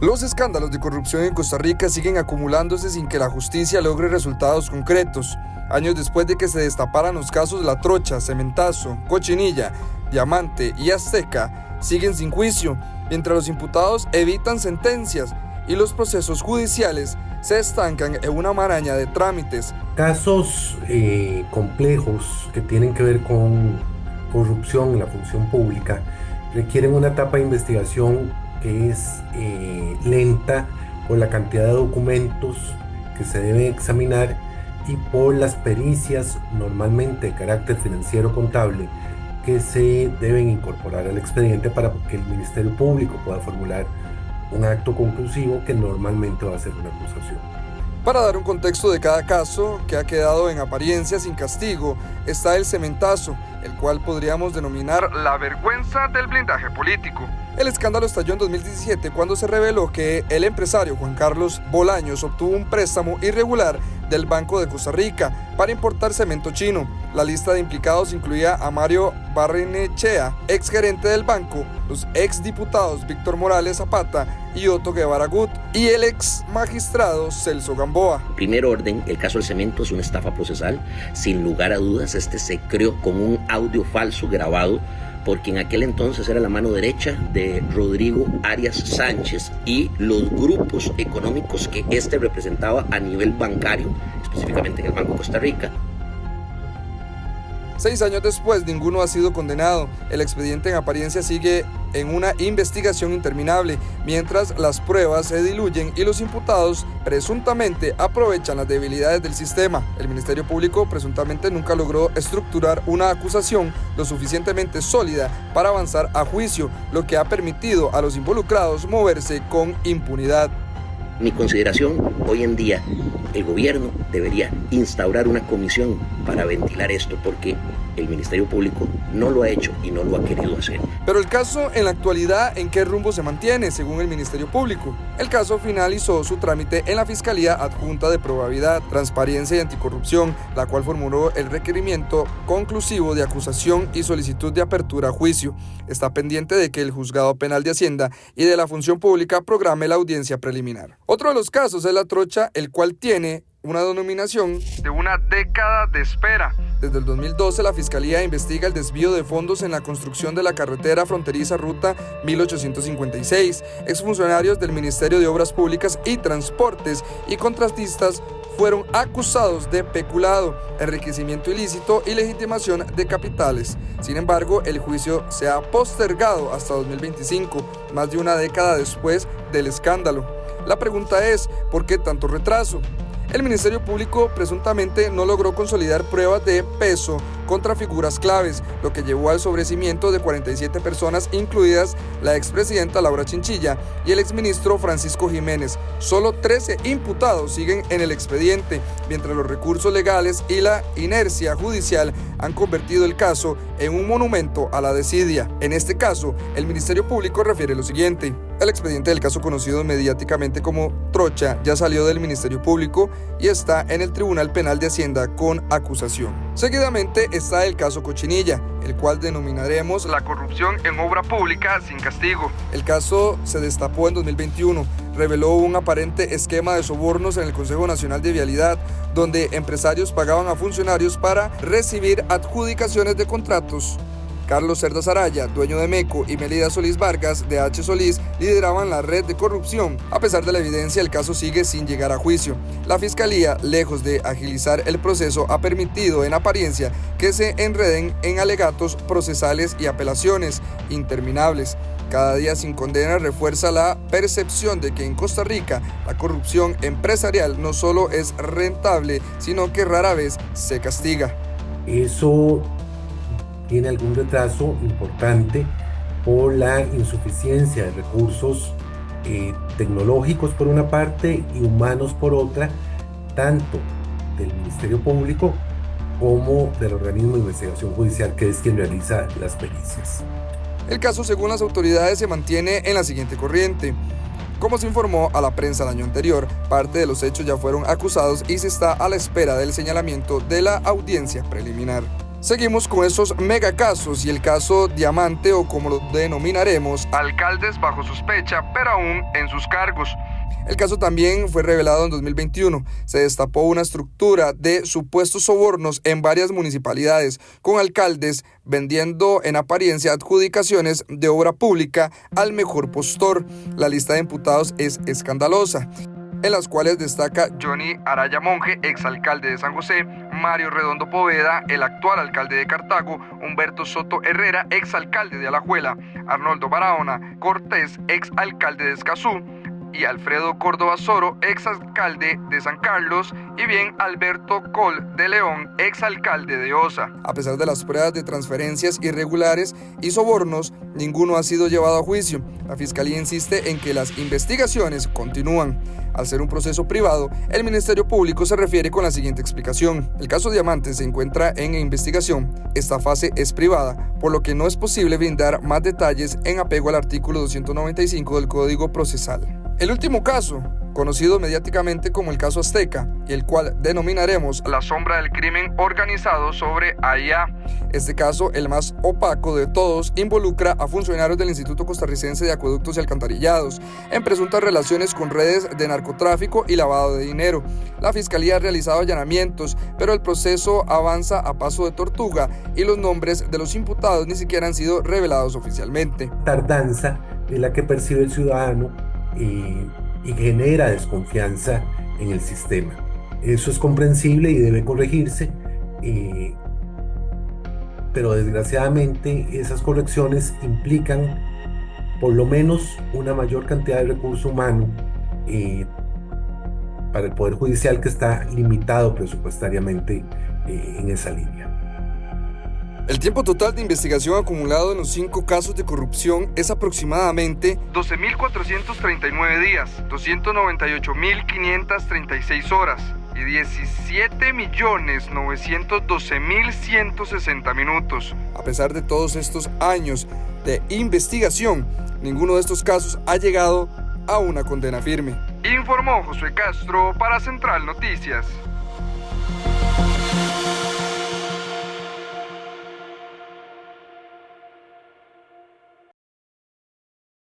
Los escándalos de corrupción en Costa Rica siguen acumulándose sin que la justicia logre resultados concretos. Años después de que se destaparan los casos La Trocha, Cementazo, Cochinilla, Diamante y Azteca, siguen sin juicio, mientras los imputados evitan sentencias y los procesos judiciales se estancan en una maraña de trámites. Casos complejos que tienen que ver con corrupción en la función pública requieren una etapa de investigación que es lenta por la cantidad de documentos que se deben examinar y por las pericias normalmente de carácter financiero contable que se deben incorporar al expediente para que el Ministerio Público pueda formular un acto conclusivo que normalmente va a ser una acusación. Para dar un contexto de cada caso que ha quedado en apariencia sin castigo, está el Cementazo, el cual podríamos denominar la vergüenza del blindaje político. El escándalo estalló en 2017 cuando se reveló que el empresario Juan Carlos Bolaños obtuvo un préstamo irregular del Banco de Costa Rica para importar cemento chino. La lista de implicados incluía a Mario Barrenechea, exgerente del banco, los exdiputados Víctor Morales Zapata y Otto Guevara Gut, y el ex magistrado Celso Gamboa. En primer orden, el caso del cemento es una estafa procesal. Sin lugar a dudas, se creó con un audio falso grabado porque en aquel entonces era la mano derecha de Rodrigo Arias Sánchez y los grupos económicos que representaba a nivel bancario, específicamente en el Banco de Costa Rica. 6 años después, ninguno ha sido condenado. El expediente en apariencia sigue en una investigación interminable, mientras las pruebas se diluyen y los imputados presuntamente aprovechan las debilidades del sistema. El Ministerio Público presuntamente nunca logró estructurar una acusación lo suficientemente sólida para avanzar a juicio, lo que ha permitido a los involucrados moverse con impunidad. Mi consideración, hoy en día, el gobierno debería instaurar una comisión para ventilar esto porque el Ministerio Público no lo ha hecho y no lo ha querido hacer. Pero el caso en la actualidad, ¿en qué rumbo se mantiene según el Ministerio Público? El caso finalizó su trámite en la Fiscalía Adjunta de Probidad, Transparencia y Anticorrupción, la cual formuló el requerimiento conclusivo de acusación y solicitud de apertura a juicio. Está pendiente de que el Juzgado Penal de Hacienda y de la Función Pública programe la audiencia preliminar. Otro de los casos es La Trocha, el cual tiene una denominación de una década de espera. Desde el 2012, la Fiscalía investiga el desvío de fondos en la construcción de la carretera fronteriza Ruta 1856. Exfuncionarios del Ministerio de Obras Públicas y Transportes y contratistas fueron acusados de peculado, enriquecimiento ilícito y legitimación de capitales. Sin embargo, el juicio se ha postergado hasta 2025, más de una década después del escándalo. La pregunta es, ¿por qué tanto retraso? El Ministerio Público presuntamente no logró consolidar pruebas de peso contra figuras claves, lo que llevó al sobreseimiento de 47 personas, incluidas la expresidenta Laura Chinchilla y el exministro Francisco Jiménez. Solo 13 imputados siguen en el expediente, mientras los recursos legales y la inercia judicial han convertido el caso en un monumento a la desidia. En este caso, el Ministerio Público refiere lo siguiente: el expediente del caso conocido mediáticamente como Trocha ya salió del Ministerio Público y está en el Tribunal Penal de Hacienda con acusación. Seguidamente está el caso Cochinilla, el cual denominaremos la corrupción en obra pública sin castigo. El caso se destapó en 2021. Reveló un aparente esquema de sobornos en el Consejo Nacional de Vialidad, donde empresarios pagaban a funcionarios para recibir adjudicaciones de contratos. Carlos Cerda Saraya, dueño de MECO, y Melida Solís Vargas, de H. Solís, lideraban la red de corrupción. A pesar de la evidencia, el caso sigue sin llegar a juicio. La Fiscalía, lejos de agilizar el proceso, ha permitido en apariencia que se enreden en alegatos procesales y apelaciones interminables. Cada día sin condena refuerza la percepción de que en Costa Rica la corrupción empresarial no solo es rentable, sino que rara vez se castiga. Eso tiene algún retraso importante por la insuficiencia de recursos tecnológicos por una parte y humanos por otra, tanto del Ministerio Público como del organismo de investigación judicial, que es quien realiza las pericias. El caso, según las autoridades, se mantiene en la siguiente corriente. Como se informó a la prensa el año anterior, parte de los hechos ya fueron acusados y se está a la espera del señalamiento de la audiencia preliminar. Seguimos con estos megacasos y el caso Diamante, o como lo denominaremos, alcaldes bajo sospecha, pero aún en sus cargos. El caso también fue revelado en 2021. Se destapó una estructura de supuestos sobornos en varias municipalidades, con alcaldes vendiendo en apariencia adjudicaciones de obra pública al mejor postor. La lista de imputados es escandalosa, en las cuales destaca Johnny Araya Monge, exalcalde de San José, Mario Redondo Poveda, el actual alcalde de Cartago, Humberto Soto Herrera, exalcalde de Alajuela, Arnoldo Barahona Cortés, exalcalde de Escazú, y Alfredo Córdoba Soro, exalcalde de San Carlos, y bien Alberto Col de León, exalcalde de Osa. A pesar de las pruebas de transferencias irregulares y sobornos, ninguno ha sido llevado a juicio. La Fiscalía insiste en que las investigaciones continúan. Al ser un proceso privado, el Ministerio Público se refiere con la siguiente explicación. El caso Diamante se encuentra en investigación. Esta fase es privada, por lo que no es posible brindar más detalles en apego al artículo 295 del Código Procesal. El último caso, conocido mediáticamente como el caso Azteca, y el cual denominaremos la sombra del crimen organizado sobre AIA. Este caso, el más opaco de todos, involucra a funcionarios del Instituto Costarricense de Acueductos y Alcantarillados en presuntas relaciones con redes de narcotráfico y lavado de dinero. La Fiscalía ha realizado allanamientos, pero el proceso avanza a paso de tortuga y los nombres de los imputados ni siquiera han sido revelados oficialmente. Tardanza de la que percibe el ciudadano y genera desconfianza en el sistema. Eso es comprensible y debe corregirse, pero desgraciadamente esas correcciones implican por lo menos una mayor cantidad de recurso humano para el Poder Judicial, que está limitado presupuestariamente en esa línea. El tiempo total de investigación acumulado en los 5 casos de corrupción es aproximadamente 12.439 días, 298.536 horas y 17.912.160 minutos. A pesar de todos estos años de investigación, ninguno de estos casos ha llegado a una condena firme. Informó Josué Castro para Central Noticias.